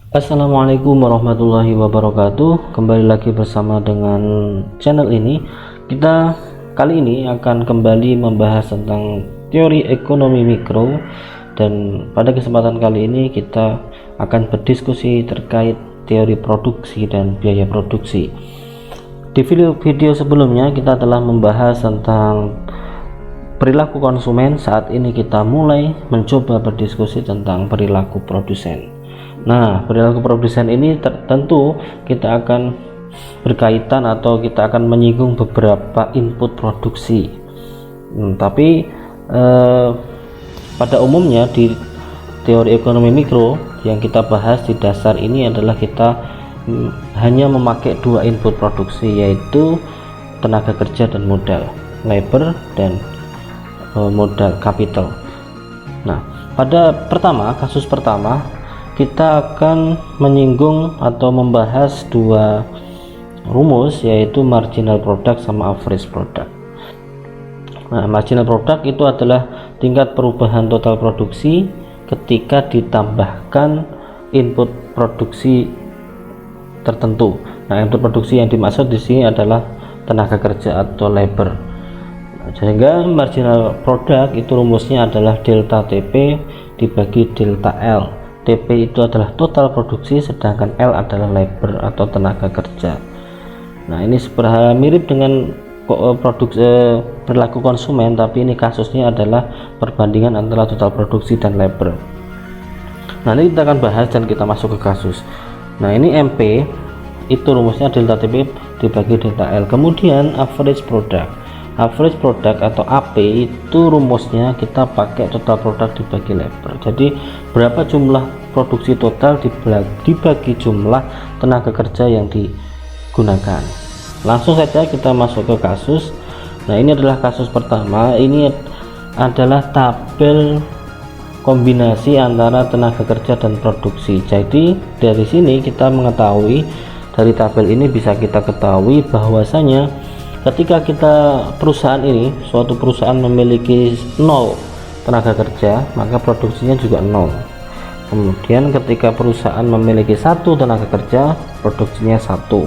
Assalamualaikum warahmatullahi wabarakatuh. Kembali lagi bersama dengan channel ini. Kita kali ini akan kembali membahas tentang teori ekonomi mikro, dan pada kesempatan kali ini kita akan berdiskusi terkait teori produksi dan biaya produksi. Di video sebelumnya kita telah membahas tentang perilaku konsumen. Saat ini kita mulai mencoba berdiskusi tentang perilaku produsen. Nah, perilaku produsen ini tentu kita akan berkaitan atau kita akan menyinggung beberapa input produksi. Tapi pada umumnya di teori ekonomi mikro yang kita bahas di dasar ini adalah kita hanya memakai dua input produksi, yaitu tenaga kerja dan modal, labor dan modal capital. Nah, pada kasus pertama kita akan menyinggung atau membahas dua rumus, yaitu marginal product sama average product. Nah, marginal product itu adalah tingkat perubahan total produksi ketika ditambahkan input produksi tertentu. Nah, input produksi yang dimaksud di sini adalah tenaga kerja atau labor. Sehingga marginal product itu rumusnya adalah delta TP dibagi delta L. TP itu adalah total produksi, sedangkan L adalah labor atau tenaga kerja. Nah, ini mirip dengan perilaku konsumen, tapi ini kasusnya adalah perbandingan antara total produksi dan labor. Nah, ini kita akan bahas dan kita masuk ke kasus. Nah, ini MP itu rumusnya delta TP dibagi delta L. Kemudian average product atau AP itu rumusnya kita pakai total product dibagi labor. Jadi berapa jumlah produksi total dibagi jumlah tenaga kerja yang digunakan. Langsung saja kita masuk ke kasus. Nah, ini adalah kasus pertama. Ini adalah tabel kombinasi antara tenaga kerja dan produksi. Jadi dari sini kita mengetahui, dari tabel ini bisa kita ketahui bahwasanya ketika suatu perusahaan memiliki 0 tenaga kerja, maka produksinya juga 0. Kemudian ketika perusahaan memiliki 1 tenaga kerja, produksinya 1.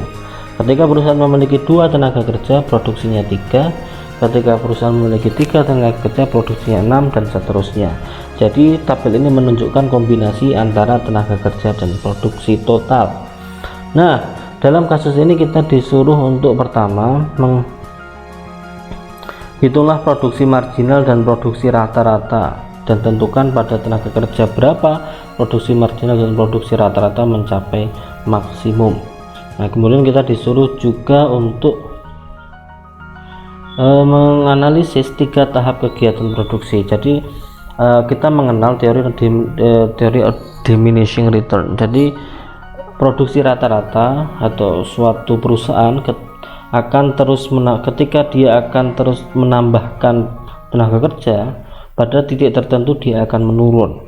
Ketika perusahaan memiliki 2 tenaga kerja, produksinya 3. Ketika perusahaan memiliki 3 tenaga kerja, produksinya 6, dan seterusnya. Jadi tabel ini menunjukkan kombinasi antara tenaga kerja dan produksi total. Nah, dalam kasus ini kita disuruh untuk pertama hitunglah produksi marginal dan produksi rata-rata, dan tentukan pada tenaga kerja berapa produksi marginal dan produksi rata-rata mencapai maksimum. Nah, kemudian kita disuruh juga untuk menganalisis 3 tahap kegiatan produksi. Jadi kita mengenal teori diminishing return. Jadi produksi rata-rata atau suatu perusahaan ketika dia akan terus menambahkan tenaga kerja, pada titik tertentu dia akan menurun.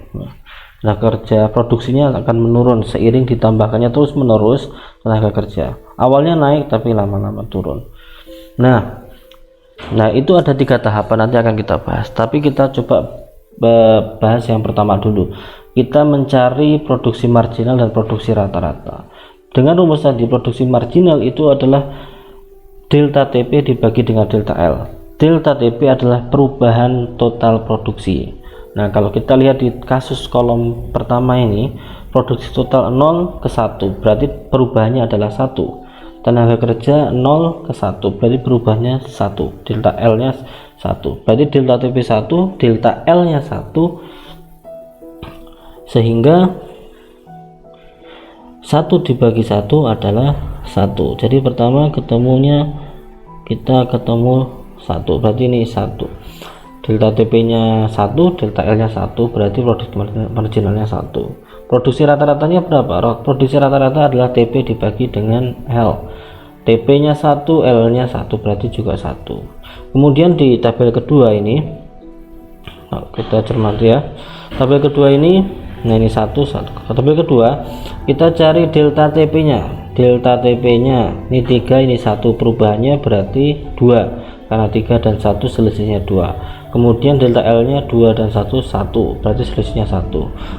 Tenaga kerja produksinya akan menurun seiring ditambahkannya terus menerus tenaga kerja. Awalnya naik tapi lama-lama turun. Nah itu ada 3 tahapan, nanti akan kita bahas. Tapi kita coba bahas yang pertama dulu. Kita mencari produksi marginal dan produksi rata-rata. Dengan rumus tadi, produksi marginal itu adalah delta TP dibagi dengan delta L. Delta TP adalah perubahan total produksi. Nah, kalau kita lihat di kasus kolom pertama ini, produksi total 0 ke 1, berarti perubahannya adalah 1. Tenaga kerja 0 ke 1, berarti perubahannya 1. Delta L nya 1, berarti delta TP 1, delta L nya 1, sehingga 1 dibagi 1 adalah 1. Jadi pertama kita ketemu 1, berarti ini 1. Delta TP nya 1, delta L nya 1, berarti produksi marginalnya 1. Produksi rata-ratanya berapa? Produksi rata-rata adalah TP dibagi dengan L. TP nya 1, L nya 1, berarti juga 1. Kemudian di tabel kedua ini, kita cermati ya, tabel kedua ini, nah ini 1. Tabel kedua kita cari delta TP nya. Delta TP nya ini 3, ini 1, perubahannya berarti 2, karena 3 dan 1 selisihnya 2. kemudian delta L nya 2 dan 1 berarti selisihnya 1,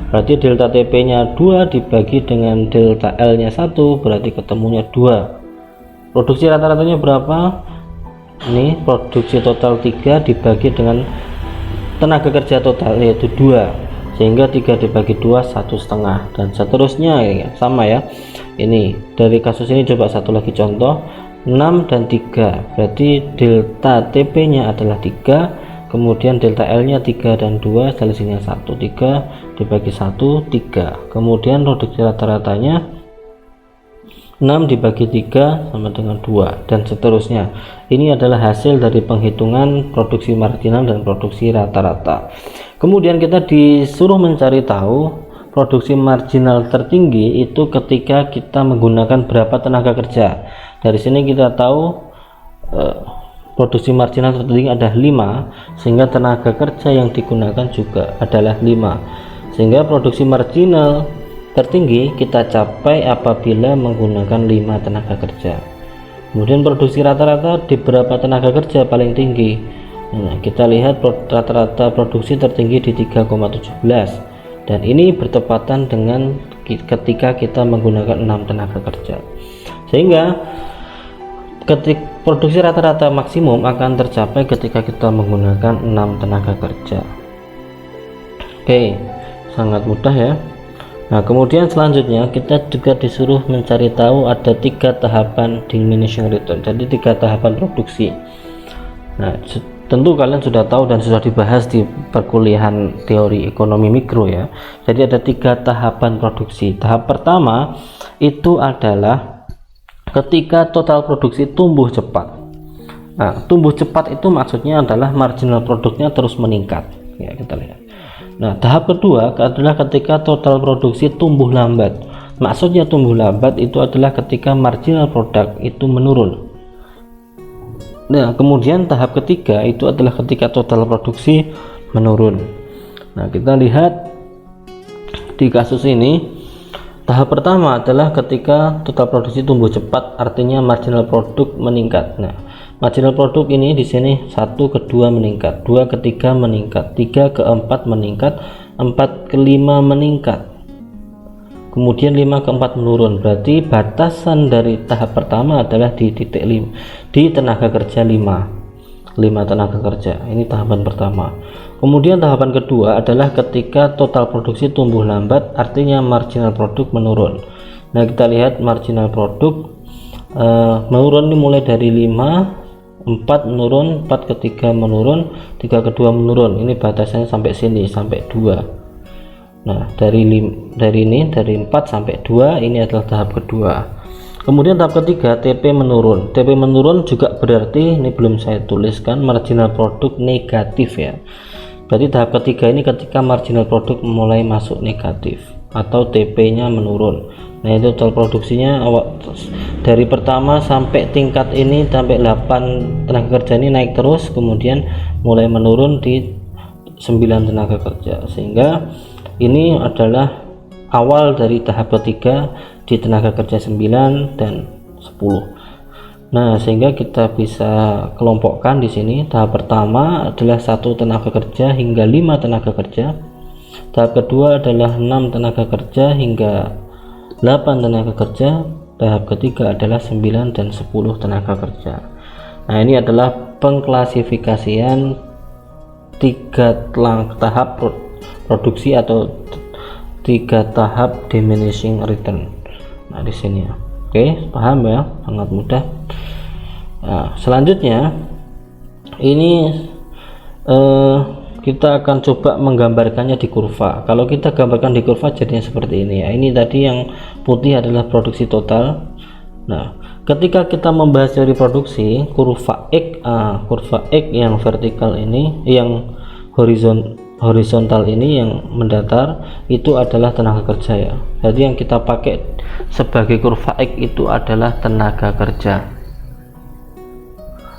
berarti delta TP nya 2 dibagi dengan delta L nya 1 berarti ketemunya 2. Produksi rata-ratanya berapa? Ini produksi total 3 dibagi dengan tenaga kerja total yaitu 2, sehingga 3 dibagi 2 1,5 dan seterusnya ya, sama ya. Ini dari kasus ini coba satu lagi contoh 6 dan 3 berarti delta TP nya adalah 3, kemudian delta L nya 3 dan 2 selisihnya 1, 3 dibagi 1 3, kemudian produksi rata-ratanya 6 dibagi 3 sama dengan 2 dan seterusnya. Ini adalah hasil dari penghitungan produksi marginal dan produksi rata-rata. Kemudian kita disuruh mencari tahu produksi marginal tertinggi itu ketika kita menggunakan berapa tenaga kerja. Dari sini kita tahu produksi marginal tertinggi ada 5, sehingga tenaga kerja yang digunakan juga adalah 5, sehingga produksi marginal tertinggi kita capai apabila menggunakan 5 tenaga kerja. Kemudian produksi rata-rata di berapa tenaga kerja paling tinggi? Nah, kita lihat rata-rata produksi tertinggi di 3,17 dan ini bertepatan dengan ketika kita menggunakan 6 tenaga kerja, sehingga ketika produksi rata-rata maksimum akan tercapai ketika kita menggunakan 6 tenaga kerja. Oke, sangat mudah ya. Nah, kemudian selanjutnya kita juga disuruh mencari tahu ada 3 tahapan diminishing return, jadi 3 tahapan produksi. Nah, tentu kalian sudah tahu dan sudah dibahas di perkuliahan teori ekonomi mikro ya. Jadi ada 3 tahapan produksi. Tahap pertama itu adalah ketika total produksi tumbuh cepat. Nah, tumbuh cepat itu maksudnya adalah marginal produknya terus meningkat ya, kita lihat. Nah, tahap kedua adalah ketika total produksi tumbuh lambat. Maksudnya tumbuh lambat itu adalah ketika marginal produk itu menurun. Nah, kemudian tahap ketiga itu adalah ketika total produksi menurun. Nah, kita lihat di kasus ini, tahap pertama adalah ketika total produksi tumbuh cepat, artinya marginal produk meningkat. Nah, marginal produk ini di sini 1 ke 2 meningkat, 2 ke 3 meningkat, 3 ke 4 meningkat, 4 ke 5 meningkat, kemudian 5 ke 4 menurun. Berarti batasan dari tahap pertama adalah di titik 5, di tenaga kerja 5 tenaga kerja. Ini tahapan pertama. Kemudian tahapan kedua adalah ketika total produksi tumbuh lambat, artinya marginal produk menurun. Nah, kita lihat marginal produk menurun ini mulai dari 5, 4 menurun, 4 ke 3 menurun, 3 ke 2 menurun. Ini batasannya sampai sini, sampai 2. Nah, dari 4 sampai 2 ini adalah tahap kedua. Kemudian tahap ketiga TP menurun. TP menurun juga berarti, ini belum saya tuliskan, marginal produk negatif ya. Berarti tahap ketiga ini ketika marginal produk mulai masuk negatif atau TP-nya menurun. Nah, itu total produksinya dari pertama sampai tingkat ini sampai 8 tenaga kerja ini naik terus, kemudian mulai menurun di 9 tenaga kerja, sehingga ini adalah awal dari tahap ketiga di tenaga kerja 9 dan 10. Nah, sehingga kita bisa kelompokkan di sini. Tahap pertama adalah 1 tenaga kerja hingga 5 tenaga kerja. Tahap kedua adalah 6 tenaga kerja hingga 8 tenaga kerja. Tahap ketiga adalah 9 dan 10 tenaga kerja. Nah, ini adalah pengklasifikasian 3 tahap produksi atau 3 tahap diminishing return. Nah, di sini ya. Oke, paham ya, sangat mudah. Nah, selanjutnya ini kita akan coba menggambarkannya di kurva. Kalau kita gambarkan di kurva jadinya seperti ini ya. Ini tadi yang putih adalah produksi total. Nah, ketika kita membahas dari produksi, kurva X yang vertikal ini, yang horizontal ini, yang mendatar itu adalah tenaga kerja ya. Jadi yang kita pakai sebagai kurva X itu adalah tenaga kerja.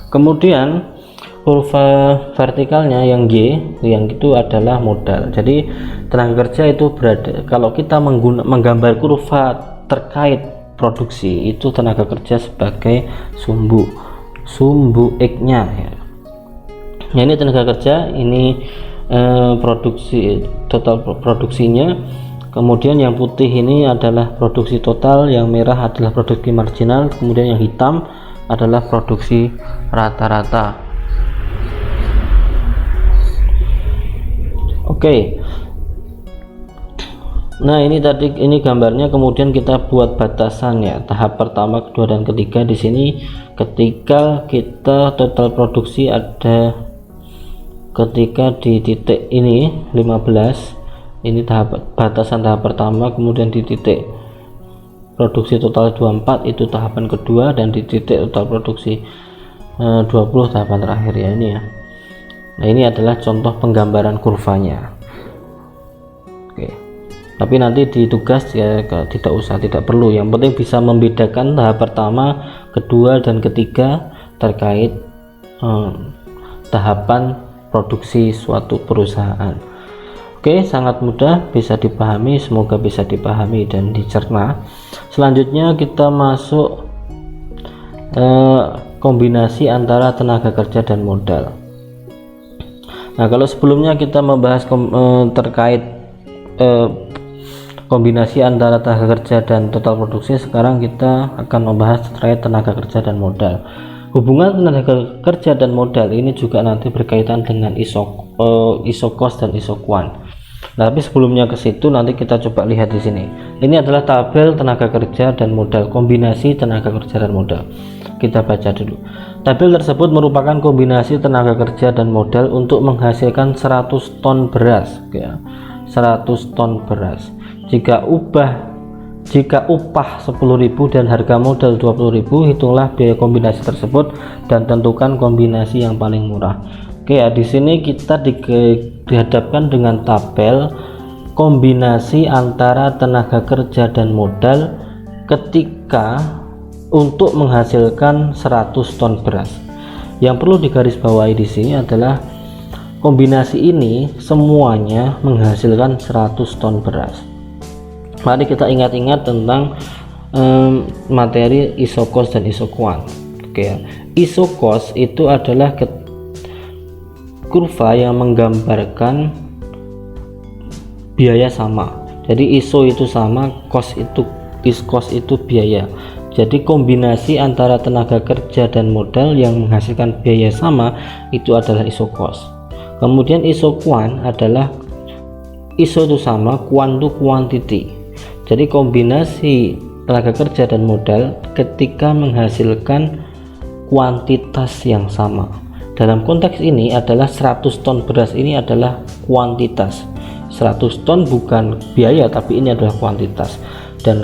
Kemudian kurva vertikalnya yang Y, yang itu adalah modal. Jadi tenaga kerja itu berada, kalau kita menggambar kurva terkait produksi, itu tenaga kerja sebagai sumbu X nya ya. Nah, ini tenaga kerja, ini produksi total produksinya. Kemudian yang putih ini adalah produksi total, yang merah adalah produksi marginal, kemudian yang hitam adalah produksi rata-rata. Oke. Nah, ini tadi ini gambarnya, kemudian kita buat batasan ya, tahap pertama, kedua, dan ketiga. Di sini ketika kita total produksi ada, ketika di titik ini 15, ini batasan tahap pertama, kemudian di titik produksi total 24 itu tahapan kedua, dan di titik total produksi 20 tahapan terakhir ya ini ya. Nah, ini adalah contoh penggambaran kurvanya. Oke, tapi nanti di tugas ya tidak perlu, yang penting bisa membedakan tahap pertama, kedua, dan ketiga terkait tahapan produksi suatu perusahaan. Oke, sangat mudah, bisa dipahami, semoga bisa dipahami dan dicerna. Selanjutnya kita masuk kombinasi antara tenaga kerja dan modal. Nah, kalau sebelumnya kita membahas terkait kombinasi antara tenaga kerja dan total produksi, sekarang kita akan membahas terkait tenaga kerja dan modal. Hubungan tenaga kerja dan modal ini juga nanti berkaitan dengan iso cost dan iso quant. Nah, tapi sebelumnya ke situ nanti kita coba lihat di sini. Ini adalah tabel tenaga kerja dan modal, kombinasi tenaga kerja dan modal. Kita baca dulu. Tabel tersebut merupakan kombinasi tenaga kerja dan modal untuk menghasilkan 100 ton beras ya. 100 ton beras. Jika upah 10.000 dan harga modal 20.000, hitunglah biaya kombinasi tersebut dan tentukan kombinasi yang paling murah. Oke ya, di sini kita dihadapkan dengan tabel kombinasi antara tenaga kerja dan modal ketika untuk menghasilkan 100 ton beras. Yang perlu digarisbawahi di sini adalah kombinasi ini semuanya menghasilkan 100 ton beras. Mari kita ingat-ingat tentang materi iso cost dan iso quant. Oke ya. Iso cost itu adalah kurva yang menggambarkan biaya sama. Jadi iso itu sama, cost itu biaya. Jadi kombinasi antara tenaga kerja dan modal yang menghasilkan biaya sama itu adalah iso cost. Kemudian iso quant adalah iso itu sama, quant itu quantity. Jadi kombinasi tenaga kerja dan modal ketika menghasilkan kuantitas yang sama. Dalam konteks ini adalah 100 ton beras ini adalah kuantitas. 100 ton bukan biaya, tapi ini adalah kuantitas. Dan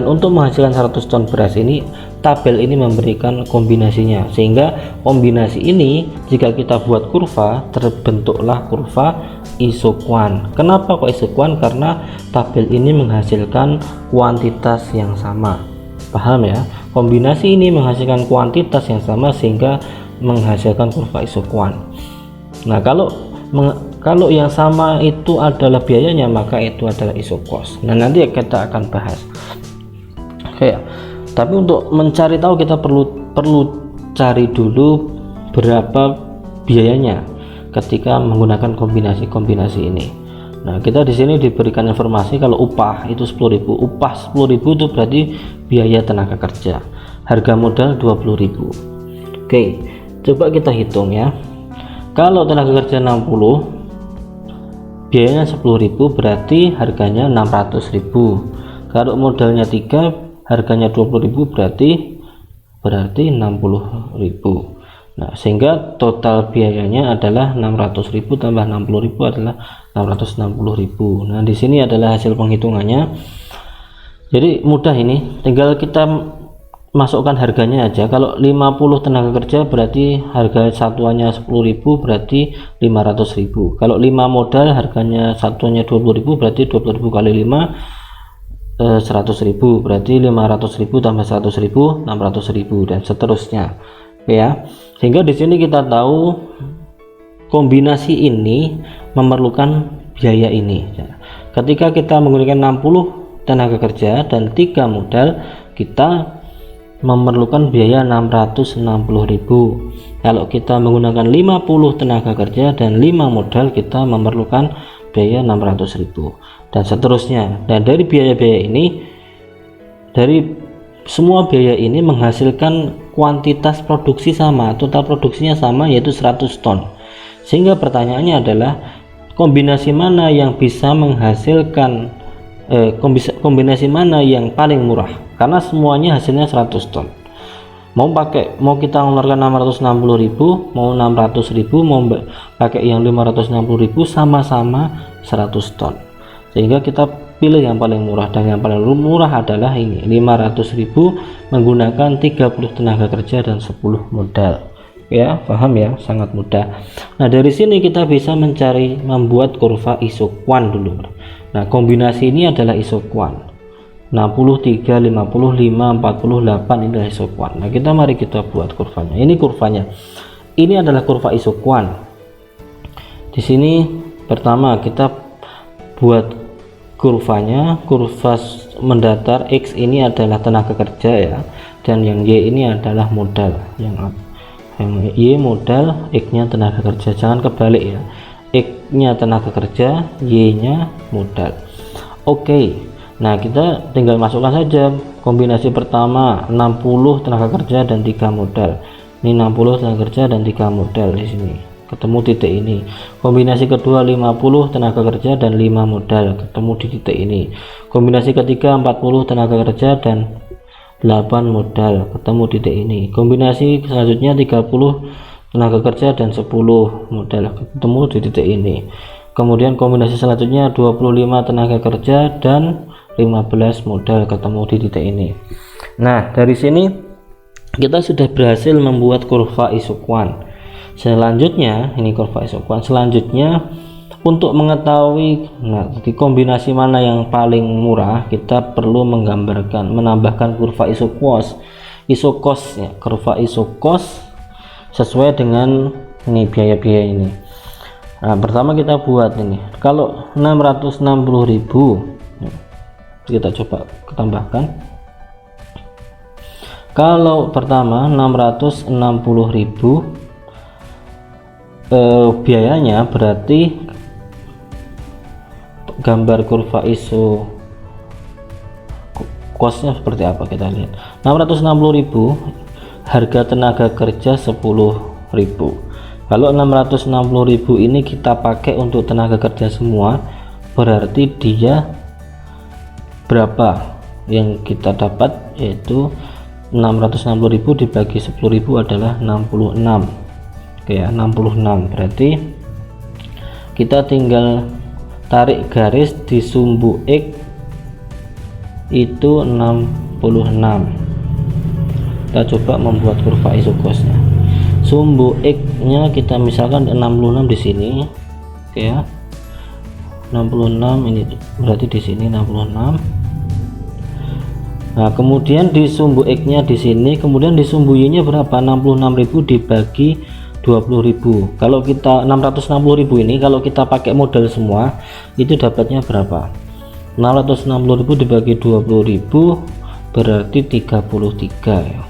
untuk menghasilkan 100 ton beras ini, tabel ini memberikan kombinasinya, sehingga kombinasi ini jika kita buat kurva, terbentuklah kurva isoquant. Kenapa kok isoquant? Karena tabel ini menghasilkan kuantitas yang sama. Paham ya? Kombinasi ini menghasilkan kuantitas yang sama sehingga menghasilkan kurva isoquant. Nah, kalau yang sama itu adalah biayanya, maka itu adalah iso cost. Nah, nanti kita akan bahas. Oke ya. Tapi untuk mencari tahu kita perlu cari dulu berapa biayanya ketika menggunakan kombinasi ini. Nah, kita di sini diberikan informasi kalau upah itu 10.000. Upah 10.000 itu berarti biaya tenaga kerja. Harga modal 20.000. Oke, coba kita hitung ya. Kalau tenaga kerja 60, biayanya 10.000, berarti harganya 600.000. Kalau modalnya 3, harganya 20.000, berarti 60.000. Nah, sehingga total biayanya adalah 600.000 tambah 60.000 adalah 660.000. Nah, di sini adalah hasil penghitungannya. Jadi mudah ini, tinggal kita masukkan harganya aja. Kalau 50 tenaga kerja berarti harga satuannya 10.000, berarti 500.000. Kalau 5 modal harganya satuannya 20.000, berarti 20.000 kali 5 100.000, berarti 500.000 tambah 100.000 600.000 dan seterusnya ya. Sehingga di sini kita tahu kombinasi ini memerlukan biaya ini. Ketika kita menggunakan 60 tenaga kerja dan 3 modal, kita memerlukan biaya 660.000. Kalau kita menggunakan 50 tenaga kerja dan 5 modal, kita memerlukan biaya 600.000 dan seterusnya. Dan dari biaya-biaya ini, dari semua biaya ini menghasilkan kuantitas produksi sama, total produksinya sama, yaitu 100 ton. Sehingga pertanyaannya adalah kombinasi mana yang bisa menghasilkan kombinasi mana yang paling murah, karena semuanya hasilnya 100 ton. Mau kita mengeluarkan 660.000, mau 600.000, mau pakai yang 560.000, sama-sama 100 ton. Sehingga kita pilih yang paling murah, dan yang paling murah adalah ini, 500.000 menggunakan 30 tenaga kerja dan 10 modal. Ya, paham ya, sangat mudah. Nah, dari sini kita bisa membuat kurva isokuan dulu. Nah, kombinasi ini adalah isokuan. 63, 55, 48 ini adalah isokuan. Nah, mari kita buat kurvanya. Ini kurvanya. Ini adalah kurva isokuan. Di sini pertama kita buat kurvanya. Kurva mendatar X ini adalah tenaga kerja ya, dan yang Y ini adalah modal. Yang Y modal, X nya tenaga kerja. Jangan kebalik ya, X nya tenaga kerja, Y nya modal. Oke. Nah, kita tinggal masukkan saja kombinasi pertama 60 tenaga kerja dan 3 modal. Ini 60 tenaga kerja dan 3 modal, di sini ketemu titik ini. Kombinasi kedua 50 tenaga kerja dan 5 modal, ketemu di titik ini. Kombinasi ketiga 40 tenaga kerja dan 8 modal, ketemu di titik ini. Kombinasi selanjutnya 30 tenaga kerja dan 10 modal, ketemu di titik ini. Kemudian kombinasi selanjutnya 25 tenaga kerja dan 15 modal, ketemu di titik ini. Nah, dari sini kita sudah berhasil membuat kurva isokuan. Selanjutnya, ini kurva isokuan. Selanjutnya, untuk mengetahui di kombinasi mana yang paling murah, kita perlu menambahkan kurva isokos ya, kurva isokos sesuai dengan ini biaya-biaya ini. Nah, pertama kita buat ini. Kalau 660.000, kita coba tambahkan. Kalau pertama 660.000 biayanya, berarti gambar kurva iso kosnya seperti apa, kita lihat. 660.000 harga tenaga kerja 10.000. Kalau 660.000 ini kita pakai untuk tenaga kerja semua, berarti dia berapa yang kita dapat, yaitu 660.000 dibagi 10.000 adalah 66. Oke ya, 66. Berarti kita tinggal tarik garis di sumbu X itu 66. Kita coba membuat kurva isokosnya. Sumbu X nya kita misalkan 66 di sini. Oke ya, 66 ini berarti di sini 66. Nah, kemudian di sumbu X nya di sini, kemudian di sumbu Y nya berapa? 66.000 dibagi 20.000. Kalau kita 660.000 ini kalau kita pakai modal semua, itu dapatnya berapa? 660.000 dibagi 20.000 berarti 33 ya.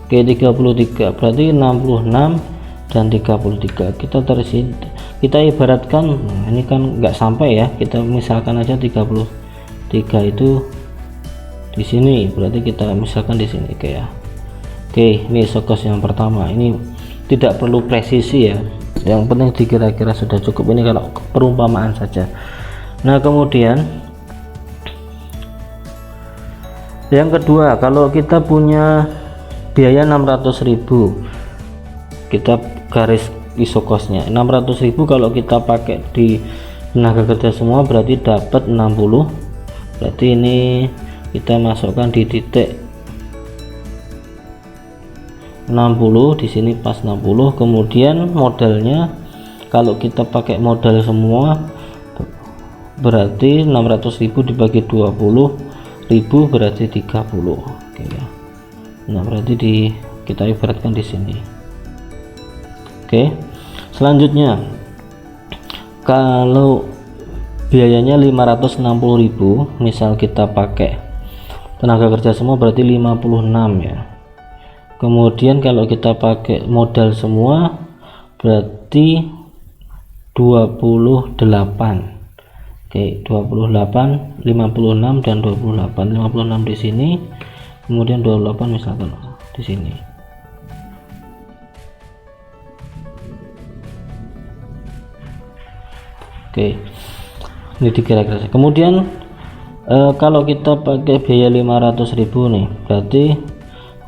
Oke, 33 berarti 66 dan 33. Kita terusin, kita ibaratkan, ini kan nggak sampai ya, kita misalkan aja 33 itu di sini, berarti kita misalkan di sini kayak. Oke, ini isokos yang pertama. Ini tidak perlu presisi ya, yang penting dikira-kira sudah cukup. Ini kalau perumpamaan saja. Nah, kemudian yang kedua, kalau kita punya biaya 600.000, kita garis isokosnya 600.000. Kalau kita pakai di tenaga kerja semua berarti dapat 60. Berarti ini kita masukkan di titik 60, di sini pas 60. Kemudian modalnya kalau kita pakai modal semua berarti 600.000 dibagi 20.000 berarti 30. Oke ya. Nah, berarti kita ibaratkan di sini. Oke. Selanjutnya, kalau biayanya 560.000, misal kita pakai tenaga kerja semua berarti 56 ya. Kemudian kalau kita pakai modal semua berarti 28. Oke, 28, 56 dan 28. 56 di sini, kemudian 28 misalkan di sini. Oke, ini dikira-kira. Kemudian kalau kita pakai biaya 500.000 nih, berarti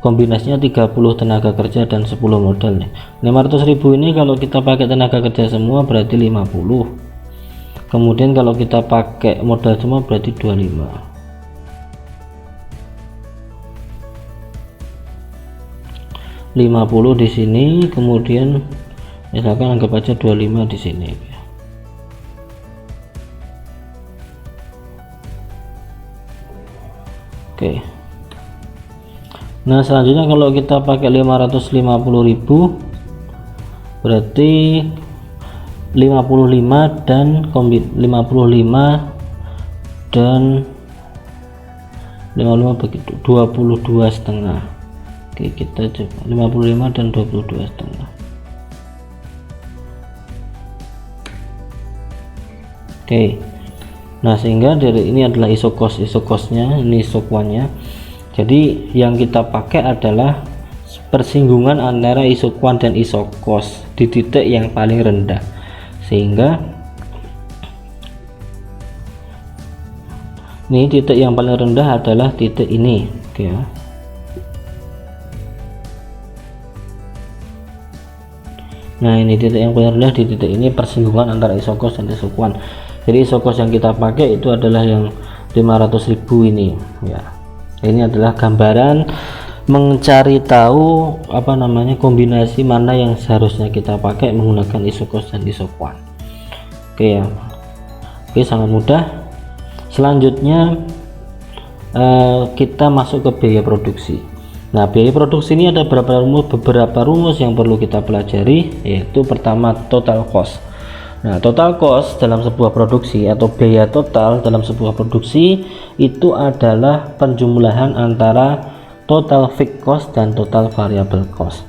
kombinasinya 30 tenaga kerja dan 10 modal nih. 500.000 ini kalau kita pakai tenaga kerja semua berarti 50. Kemudian kalau kita pakai modal semua berarti 25. 50 di sini, kemudian misalkan anggap aja 25 di sini. Oke. Nah, selanjutnya kalau kita pakai 550.000 berarti 55 dan 55 dan 55 begitu 22,5. Oke, kita coba 55 dan 22,5. Oke. Nah, sehingga dari ini adalah isokosnya, ini isokuannya. Jadi yang kita pakai adalah persinggungan antara isokuan dan isokos di titik yang paling rendah, sehingga ini titik yang paling rendah adalah titik ini. Oke ya. Nah, ini titik yang paling rendah, di titik ini persinggungan antara isokos dan isokuan. Jadi isokos yang kita pakai itu adalah yang 500.000 ini ya. Ini adalah gambaran mencari tahu kombinasi mana yang seharusnya kita pakai menggunakan isokos dan isokuan. Oke ya. Oke, sangat mudah. Selanjutnya kita masuk ke biaya produksi. Nah, biaya produksi ini ada beberapa rumus yang perlu kita pelajari, yaitu pertama total cost. Nah, total cost dalam sebuah produksi atau biaya total dalam sebuah produksi itu adalah penjumlahan antara total fixed cost dan total variable cost.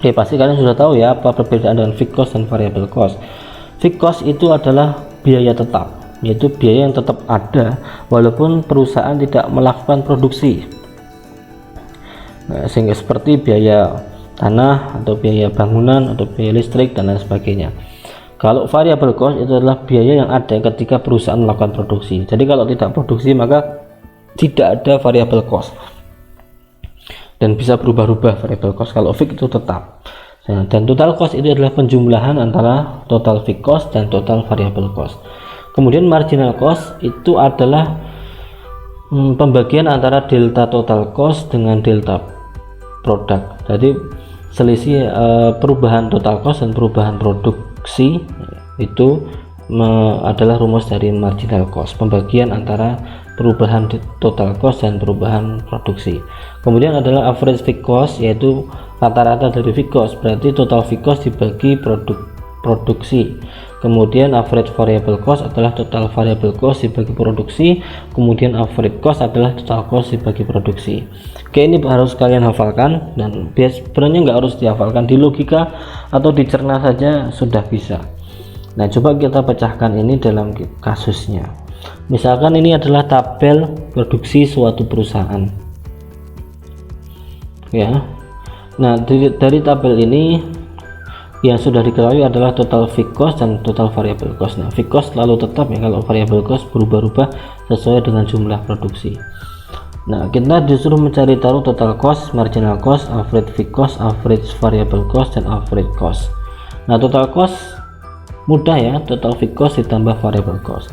Oke, pasti kalian sudah tahu ya apa perbedaan dengan fixed cost dan variable cost. Fixed cost itu adalah biaya tetap, yaitu biaya yang tetap ada walaupun perusahaan tidak melakukan produksi. Nah, sehingga seperti biaya tanah atau biaya bangunan atau biaya listrik dan lain sebagainya. Kalau variable cost itu adalah biaya yang ada ketika perusahaan melakukan produksi. Jadi kalau tidak produksi maka tidak ada variable cost dan bisa berubah-ubah variable cost. Kalau fixed itu tetap. Nah, dan total cost itu adalah penjumlahan antara total fixed cost dan total variable cost. Kemudian marginal cost itu adalah pembagian antara delta total cost dengan delta produk. Jadi selisih perubahan total cost dan perubahan produksi itu adalah rumus dari marginal cost, pembagian antara perubahan total cost dan perubahan produksi. Kemudian adalah average fixed cost, yaitu rata-rata dari fixed cost, berarti total fixed cost dibagi produksi. Kemudian average variable cost adalah total variable cost dibagi produksi. Kemudian average cost adalah total cost dibagi produksi. Oke, ini harus kalian hafalkan, dan sebenarnya nggak harus dihafalkan, di logika atau dicerna saja sudah bisa. Nah, coba kita pecahkan ini dalam kasusnya. Misalkan ini adalah tabel produksi suatu perusahaan ya. Nah, dari tabel ini yang sudah diketahui adalah total fixed cost dan total variable cost. Nah, fixed cost selalu tetap ya, kalau variable cost berubah-ubah sesuai dengan jumlah produksi. Nah, kita disuruh mencari tahu total cost, marginal cost, average fixed cost, average variable cost, dan average cost. Nah, total cost mudah ya, total fixed cost ditambah variable cost.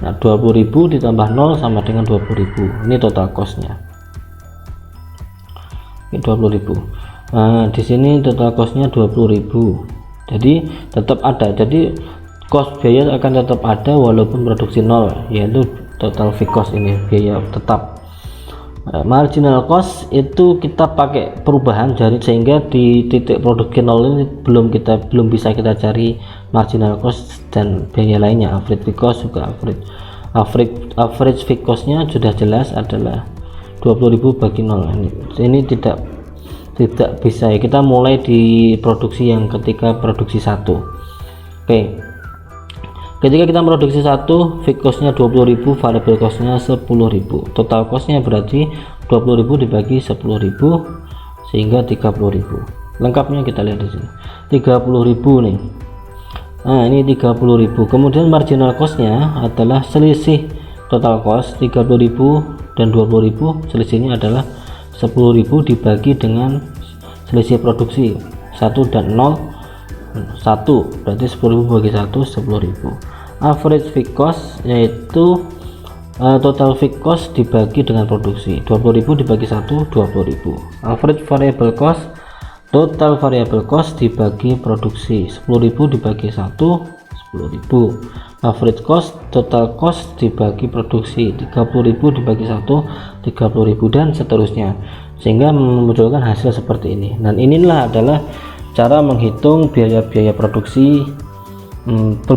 Nah, 20.000 ditambah 0 sama dengan 20.000. Ini total costnya. Ini 20.000. Nah, di sini total costnya 20.000. Jadi tetap ada. Jadi cost biaya akan tetap ada walaupun produksi 0, yaitu total fixed cost ini, biaya tetap. Marginal cost itu kita pakai perubahan dari, sehingga di titik produksi 0 ini belum bisa kita cari marginal cost dan biaya lainnya. Average fixed cost juga average fixed costnya sudah jelas adalah 20.000 bagi 0. Ini tidak bisa ya, kita mulai di produksi yang ketika produksi 1. Oke, ketika kita produksi 1, fixed cost-nya 20.000, variable cost-nya 10.000, total cost-nya berarti 20.000 dibagi 10.000 sehingga 30.000. Lengkapnya kita lihat di sini 30.000 nih. Nah, ini 30.000. Kemudian marginal cost-nya adalah selisih total cost 30.000 dan 20.000, selisihnya adalah 10.000 dibagi dengan selisih produksi 1 dan 0 1, berarti 10.000 bagi 1 10.000. Average fixed cost yaitu total fixed cost dibagi dengan produksi 20.000 dibagi 1 20.000. Average variable cost, total variable cost dibagi produksi 10.000 dibagi 1 10.000. Average cost, total cost dibagi produksi 30.000 dibagi 1 30.000 dan seterusnya, sehingga memunculkan hasil seperti ini. Dan inilah adalah cara menghitung biaya-biaya produksi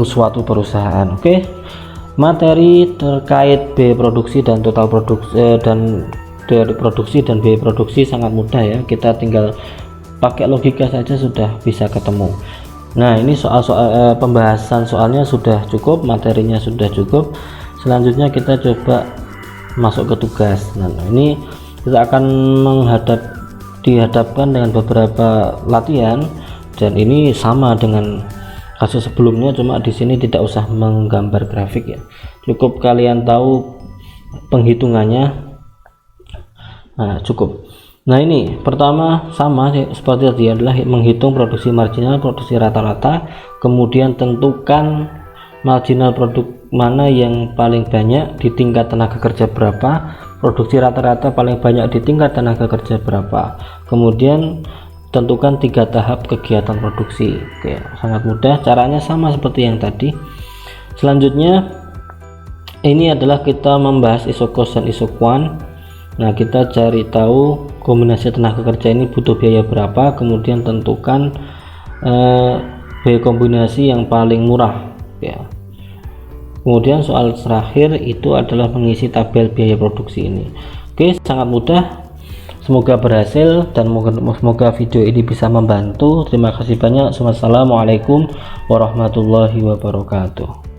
suatu perusahaan. Oke, materi terkait biaya produksi dan total produksi dan dari produksi dan biaya produksi sangat mudah ya, kita tinggal pakai logika saja sudah bisa ketemu. Nah, ini soal-soal pembahasan soalnya sudah cukup, materinya sudah cukup. Selanjutnya kita coba masuk ke tugas. Nah, ini kita akan dihadapkan dengan beberapa latihan, dan ini sama dengan kasus sebelumnya, cuma di sini tidak usah menggambar grafik ya, cukup kalian tahu penghitungannya. Nah, cukup. Nah, ini pertama sama seperti tadi, adalah menghitung produksi marginal, produksi rata-rata, kemudian tentukan marginal produk mana yang paling banyak di tingkat tenaga kerja berapa, produksi rata-rata paling banyak di tingkat tenaga kerja berapa, kemudian tentukan 3 tahap kegiatan produksi. Oke, sangat mudah, caranya sama seperti yang tadi. Selanjutnya ini adalah kita membahas iso cost dan iso quant. Nah, kita cari tahu kombinasi tenaga kerja ini butuh biaya berapa, kemudian tentukan biaya kombinasi yang paling murah ya. Kemudian soal terakhir itu adalah mengisi tabel biaya produksi ini. Oke, sangat mudah, semoga berhasil dan semoga video ini bisa membantu. Terima kasih banyak. Wassalamualaikum warahmatullahi wabarakatuh.